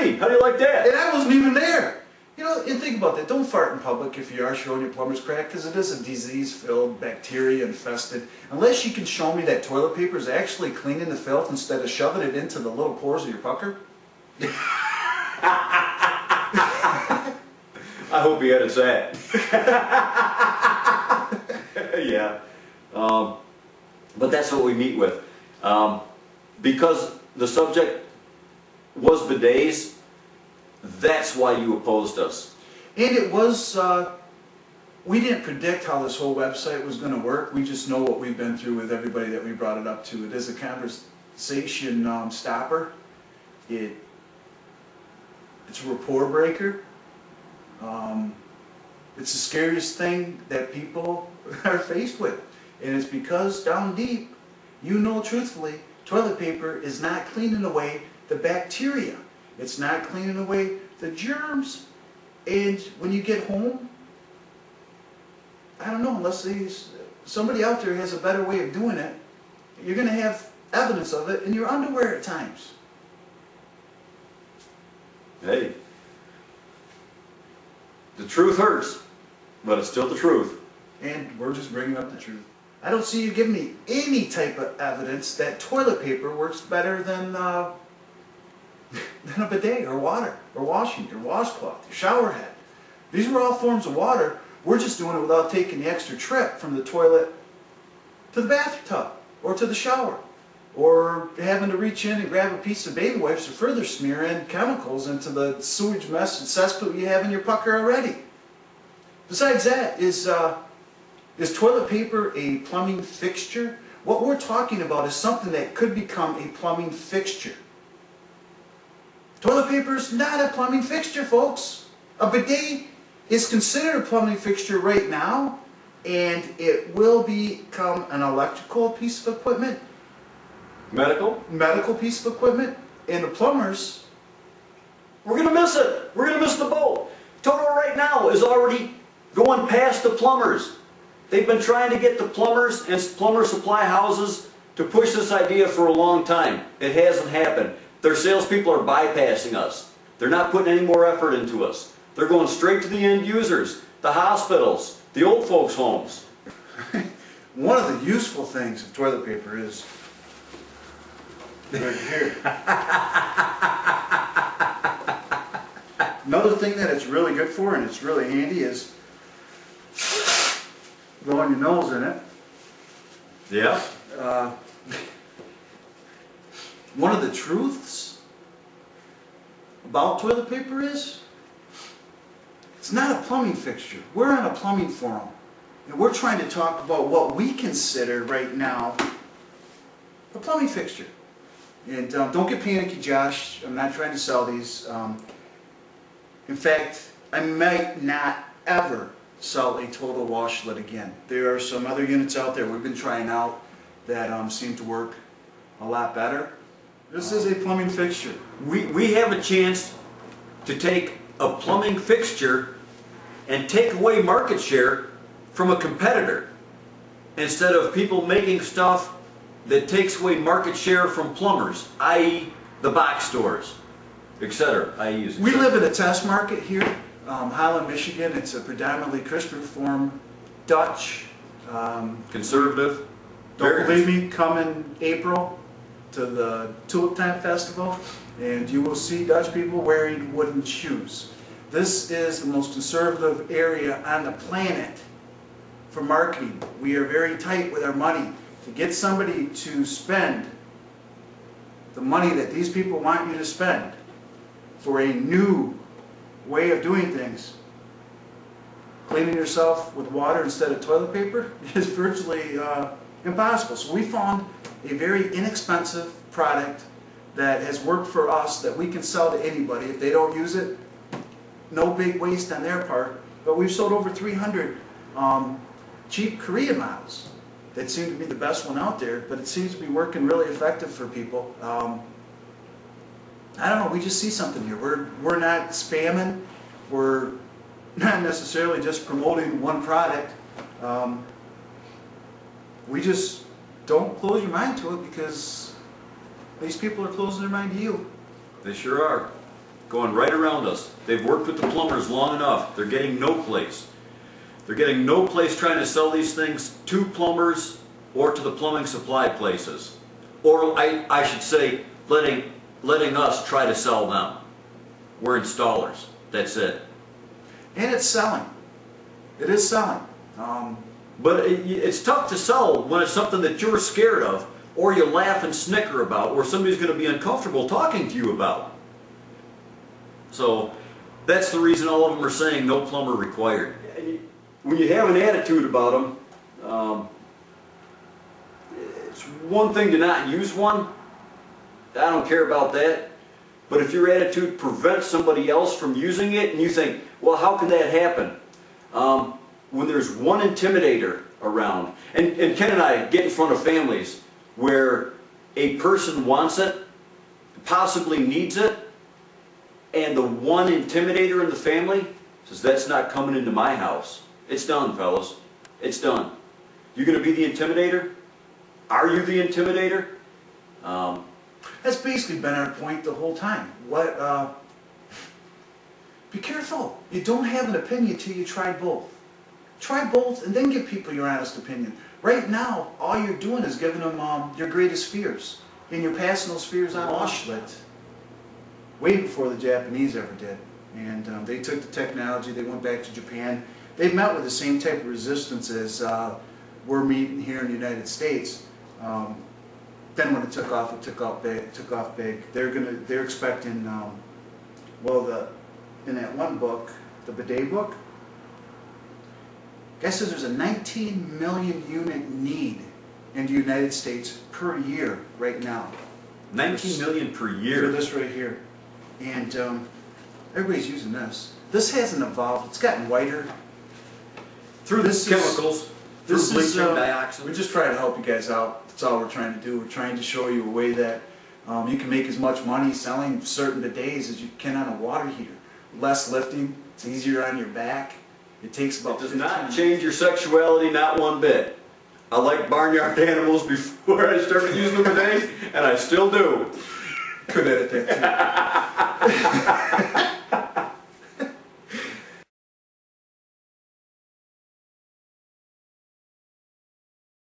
me. How do you like that? And I wasn't even there. You know, and think about that. Don't fart in public if you are showing your plumber's crack, because it is a disease-filled, bacteria-infested. Unless you can show me that toilet paper is actually cleaning the filth instead of shoving it into the little pores of your pucker. I hope he edits that. Yeah. But that's what we meet with. Because the subject was bidets, that's why you opposed us. And it was, we didn't predict how this whole website was going to work. We just know what we've been through with everybody that we brought it up to. It is a conversation stopper. It's a rapport breaker. It's the scariest thing that people are faced with. And it's because down deep, you know truthfully, toilet paper is not cleaning away the bacteria. It's not cleaning away the germs. And when you get home, I don't know, unless somebody out there has a better way of doing it, you're going to have evidence of it in your underwear at times. Hey, the truth hurts, but it's still the truth. And we're just bringing up the truth. I don't see you giving me any type of evidence that toilet paper works better than a bidet or water or washing, your washcloth, your shower head. These are all forms of water. We're just doing it without taking the extra trip from the toilet to the bathtub or to the shower, or having to reach in and grab a piece of baby wipes to further smear in chemicals into the sewage mess and cesspool you have in your pucker already. Besides that, is toilet paper a plumbing fixture? What we're talking about is something that could become a plumbing fixture. Toilet paper is not a plumbing fixture, folks. A bidet is considered a plumbing fixture right now, and it will become an electrical piece of equipment. Medical piece of equipment. And the plumbers, we're going to miss it. We're going to miss the boat. Toto right now is already going past the plumbers. They've been trying to get the plumbers and plumber supply houses to push this idea for a long time. It hasn't happened. Their salespeople are bypassing us. They're not putting any more effort into us. They're going straight to the end users, the hospitals, the old folks' homes. One of the useful things of toilet paper is right here. Another thing that it's really good for, and it's really handy, is blowing your nose in it. Yeah. One of the truths about toilet paper is it's not a plumbing fixture. We're on a plumbing forum, and we're trying to talk about what we consider right now a plumbing fixture. And don't get panicky, Josh. I'm not trying to sell these. In fact, I might not ever sell a total washlet again. There are some other units out there we've been trying out that seem to work a lot better. This is a plumbing fixture. We have a chance to take a plumbing fixture and take away market share from a competitor, instead of people making stuff that takes away market share from plumbers, i.e. the box stores, etc. We live in a test market here, Holland, Michigan. It's a predominantly Christian Reformed Dutch. Conservative. Don't believe me, come in April to the Tulip Time Festival, and you will see Dutch people wearing wooden shoes. This is the most conservative area on the planet for marketing. We are very tight with our money. To get somebody to spend the money that these people want you to spend for a new way of doing things, cleaning yourself with water instead of toilet paper, is virtually impossible. So we found a very inexpensive product that has worked for us, that we can sell to anybody. If they don't use it, no big waste on their part. But we've sold over 300 cheap Korean models that seem to be the best one out there, but it seems to be working really effective for people. I don't know, we just see something here. We're not spamming. We're not necessarily just promoting one product. We just don't close your mind to it, because these people are closing their mind to you. They sure are. going right around us. They've worked with the plumbers long enough. They're getting no place. They're getting no place trying to sell these things to plumbers or to the plumbing supply places. Or I should say, letting us try to sell them. We're installers. That's it. And it's selling. It is selling. But it's tough to sell when it's something that you're scared of, or you laugh and snicker about, or somebody's going to be uncomfortable talking to you about. So that's the reason all of them are saying no plumber required. When you have an attitude about them, it's one thing to not use one. I don't care about that. But if your attitude prevents somebody else from using it, and you think, well, how can that happen? When there's one intimidator around, and Ken and I get in front of families where a person wants it, possibly needs it, and the one intimidator in the family says, that's not coming into my house. It's done, fellas. It's done. You're going to be the intimidator? Are you the intimidator? That's basically been our point the whole time. Be careful. You don't have an opinion till you try both. Try both and then give people your honest opinion. Right now, all you're doing is giving them your greatest fears. And you're passing those fears on to Schlitt. Way before the Japanese ever did. And they took the technology, they went back to Japan. They met with the same type of resistance as we're meeting here in the United States. Then when it took off big. They're expecting, in that one book, the bidet book, guy says there's a 19 million unit need in the United States per year right now. 19 million per year. For this right here. And everybody's using this. This hasn't evolved. It's gotten whiter. Through this chemicals, through bleaching, dioxin. We just try to help you guys out. That's all we're trying to do. We're trying to show you a way that you can make as much money selling certain bidets as you can on a water heater. Less lifting. It's easier on your back. It takes about 15 minutes. It does not change your sexuality, not one bit. I liked barnyard animals before I started using the bidets, and I still do. Could edit that too.